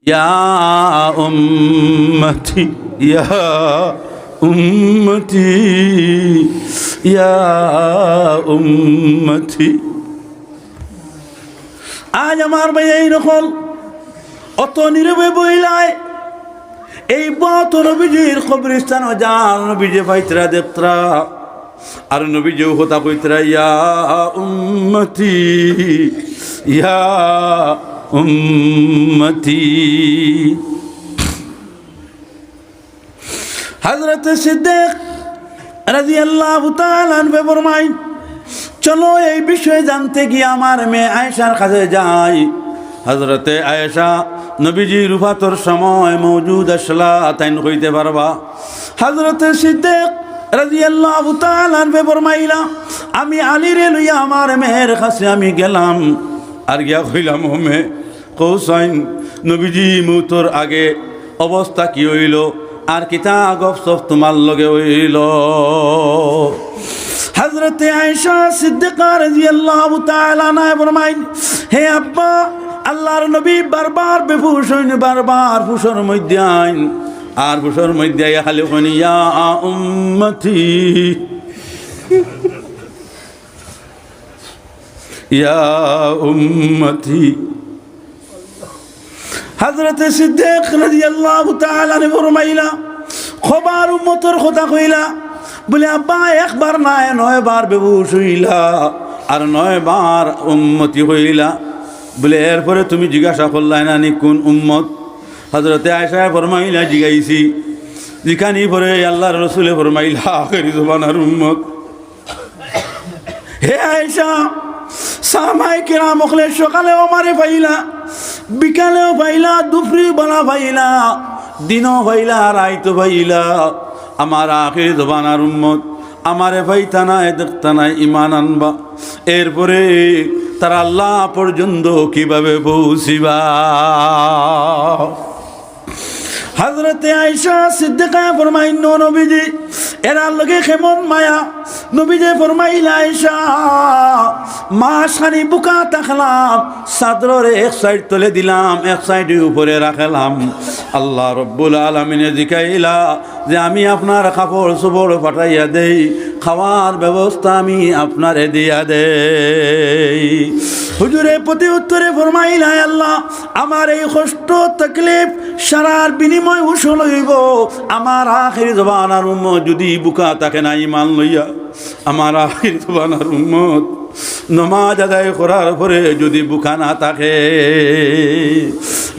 ইয়া উম্মতি ইয়া উম্মতি ইয়া উম্মতি। আজ আমার ভাই এইরকম অত নীরবে বইলায় এই বত নবীজির কবরস্থান যান নবীজি ভাইতরা দেখতরা আর নবীজি হতা কইতরা ইয়া উম্মতি ইয়া উম্মতি। হযরত সিদ্দিক রাদিয়াল্লাহু তাআলা আনহু ফরমায় চলো এই বিষয়ে জানতে গিয়ে আমার মেয়ে আয়েশার কাছে যাই। হযরতে আয়েশা নবীজির ওফাতের সময় মওজুদ আসলা তাইন কইতে পারবা। হযরতে সিদ্দিক রাদিয়াল্লাহু তাআলা আনহু ফরমাইলা আমি আলীরে লইয়া আমার মেয়ের কাছে আমি গেলাম আর গিয়া কইলাম ও মেয়ে কৌসাইন নবীজি মৌতর আগে অবস্থা কি হইল আর কিতা গপসপ তোমার লগে হইল। হযরতে আয়েশা সিদ্দিকা রাদিয়াল্লাহু তাআলা আনহা ফরমাইন হে আব্বা আল্লাহর নবী বারবার বেহুশ হইন বারবার হুশের মধ্যে আইন আর হুশের মধ্যে আইয়া খালি কইন ইয়া উম্মতি ইয়া উম্মতি। হযরত সিদ্দিক রাদিয়াল্লাহু তাআলা আনহু ফরমাইলা খবর উম্মতের কথা কইলা বলে আব্বা একবার না 9 বার বেহুশ হইলা আর 9 বার উম্মতি হইলা বলে এরপরে তুমি জিজ্ঞাসা করলাই না নি কোন উম্মত। হযরতে আয়েশা ফরমাইলা জিগাইছি জিখানি পরে আল্লাহর রাসূলে ফরমাইলা আখিরি জমানার উম্মত। হে আয়েশা সাহাবায়ে কিরাম ওখলে সকালেও মারে পাইলা বিকালেও পাইলা দুপুরে বেলা পাইলা দিনও পাইলা রাইতো পাইলা আমার আখিরি জমানার উম্মত আমারে পাইতা না দেখতা না ঈমান আনবা এরপরে তারা আল্লাহ পর্যন্ত কিভাবে পৌঁছিবা। হযরতে আয়েশা সিদ্দিকা ফরমাইন নবীজি এরা লগে কেমন মায়া নবীজি ফরমাইলা আয়েশা মাশখানি বুকা তাকলাম চাদরের এক সাইড তুলে দিলাম এক সাইড উপরে রাখলাম আল্লাহ রব্বুল আলামিনে জিকাইলা যে আমি আপনার কাপড় চোপড় পাঠাইয়া দেই খাওয়ার ব্যবস্থা আমি আপনারে দিয়া দেই। হুজুরে প্রতি উত্তরে ফরমাইলা আল্লাহ আমার এই কষ্ট তকলিফ সারার বিনিময় উসল হইব আমার আখির জবানার উম্মত যদি বুকা থাকে না ঈমান লইয়া আমার আখির জবানার উম্মত নামাজ আদায় করার পরে যদি বুকা না থাকে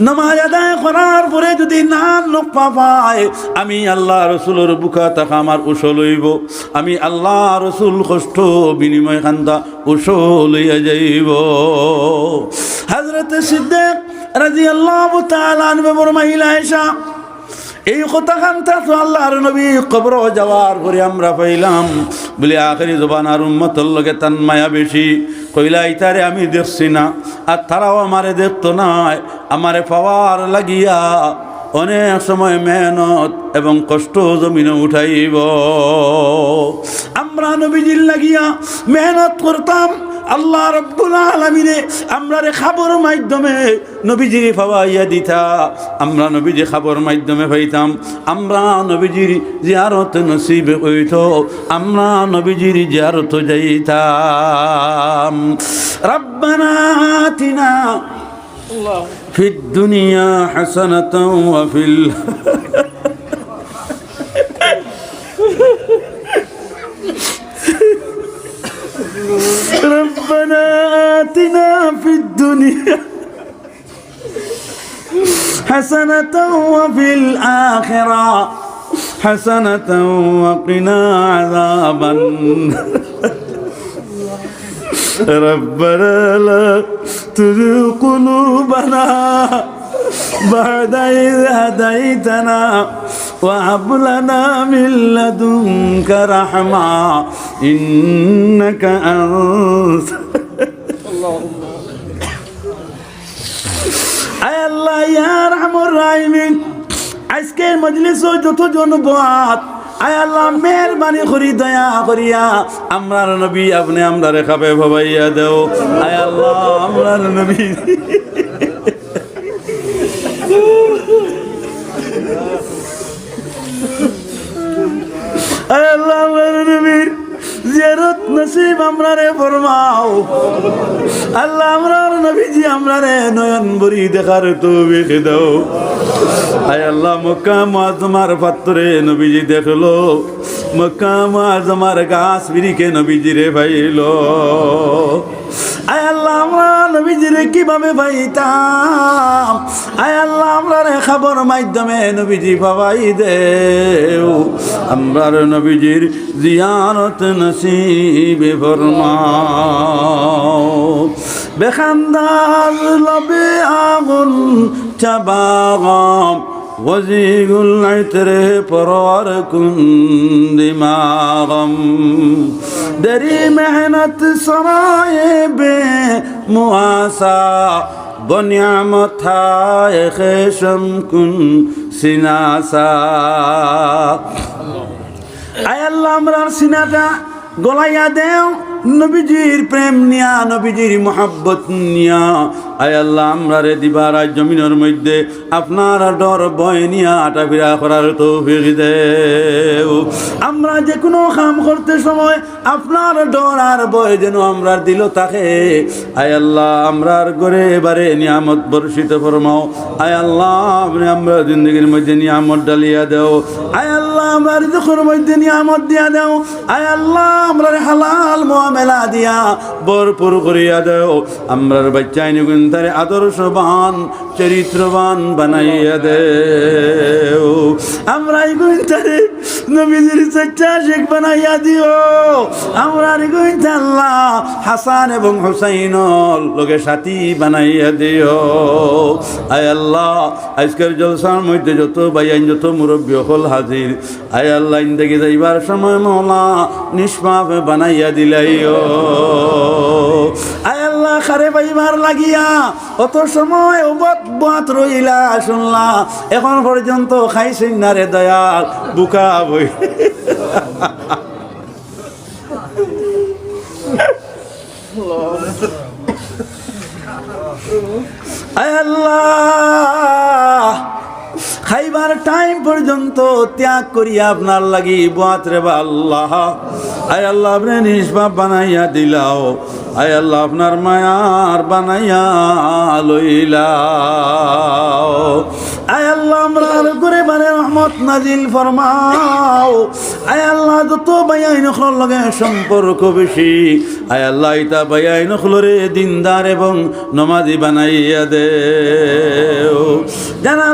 নামাজ আদায় করার পরে যদি না লোপা পায় আমি আল্লাহ রসুলের বুকা থাকা আমার উসল হইব আমি আল্লাহ রসুল কষ্ট বিনিময় খান্দা উসল হইয়া যাইব। হযরত সিদ্দিক রাদিয়াল্লাহু তাআলা আনহু ফরমাইলা আয়েশা এই কথা খানটা তো আল্লাহর নবী কবর যাওয়ার পরে আমরা পাইলাম বলে আখিরি জবানার উম্মতের লগে তান মায়া বেশি কইলা ইতারে আমি দেখছি না আর তারাও আমারে দেখতো না আমারে পাওয়ার লাগিয়া অনেক সময় মেহনত এবং কষ্ট জমিনে উঠাইব আমরা নবীজির লাগিয়া মেহনত করতাম আল্লাহ রব্বুল আলামিনে আমরারে খবর মাধ্যমে নবীজির পাওয়াইয়া দিতা আমরা নবীজি খবর মাধ্যমে পাইতাম আমরা নবীজির জিয়ারত নসিব হইত আমরা নবীজির জিয়ারত যাইতাম। রব্বানা আতিনা ফিদ দুনিয়া হাসানাতাও ওয়া ফিল ربنا آتنا في الدنيا حسنة وفي الآخرة حسنة وقنا عذاب النار ربنا لا تزغ قلوبنا بعد إذ هديتنا وهب لنا من لدنك رحمة إنك أنت আয় আল্লাহ ইয়া রাহমার রাহিমিন আজকের মজলিসে যতজন বয়াত আয় আল্লাহ মেহেরবানি করি দয়া করিয়া আমরার নবী আপনি আমরারে খাবে ভাবাইয়া দেও আয় আল্লাহ আমরার নবী আমরা রে ফরমাও আল্লাহ আমরার নবীজি আমরা রে নয়ন ভরি দেখার তৌফিক দাও আয় আল্লাহ মক্কা মুআজ্জমার পাত্রে নবীজি দেখলো মক্কা মুআজ্জমার গাছ বিরিকে নবীজি রে ভাইলো আয় আল্লাহ আমরা নবীজিরে কিভাবে পাইতাম আয় আল্লাহ আমরা রে খবর মাধ্যমে নবীজি পাবাই দেও আমরার নবীজির জিয়ারত নসিবে ফরমাও বেখান্দাজ লবে আগুন চাবাগাম وزيغ العطر پرور کن دماغم دری محنت سرائے بے مواسا بنعمت تھائے خیشم کن سناسا আয় আল্লাহ আমরার সিনাটা গলাইয়া দেও নবীজির প্রেম নিয়া নবীজির মোহাব্বত নিয়া আয় আল্লাহ আমরা রে দিবারাজ জমিনের মধ্যে আপনার ডর ভয় নিয়া আটাফিরা করার তৌফিক দেও আমরা যে কোনো কাম করতে সময় আপনার ডর আর ভয় যেন আমরা দিল থাকে আয় আল্লাহ আমরার ঘরে বারে নিয়ামত বর্ষিত ফরমাও আয় আল্লাহ আপনি আমরা জিন্দগির মধ্যে নিয়ামত ডালিয়া দেও আয় আল্লাহ আমরা রিজকের মধ্যে নিয়ামত দিয়া দেও আয় আল্লাহ আমরা হালাল মুআমালা দিয়া ভরপুর করিয়া দেও আমরার বাচ্চাই নিগুন তারে আদর্শবান চরিত্রবান বানাইয়া দেও আমরা এগুন তারে নবীজির সচ্চা শেখ বানাইয়া দিও আমরা এগুন আল্লাহ হাসান এবং হুসাইন লোকে সাথী বানাইয়া দিও আয় আল্লাহ আজকের জলসার মধ্যে যত ভাইয়ান যত মুরব্বী হল হাজির আয় আল্লাহ ইন্দগি যাইবার সময় মওলা নিষ্পাপ বানাইয়া দিলাইও আয় আল্লাহ খারে পাইবার লাগিয়া অত সময় বাত রইলা শুনলা এখন পর্যন্ত খাইছেন না রে দয়াল বুকা বই আয় আল্লাহ খাইবার টাইম পর্যন্ত ত্যাগ করিয়া আপনার লাগি বাত রে বা আল্লাহ আয় আল্লাহ আপনি নিষ্পাপ বানাইয়া দিলাও আয় আল্লাহ আপনার মায়ার বানাইয়া লইলাও আয় আল্লাহ আমরার করে বারে রহমত নাজিল ফরমাও আয় আল্লাহ যত ভাইয়াই নখল লগে সম্পর্ক বেশি আয় আল্লাহ ইতা ভাইয়াই নখলরে দিনদার এবং নমাজি বানাইয়া দেও জানা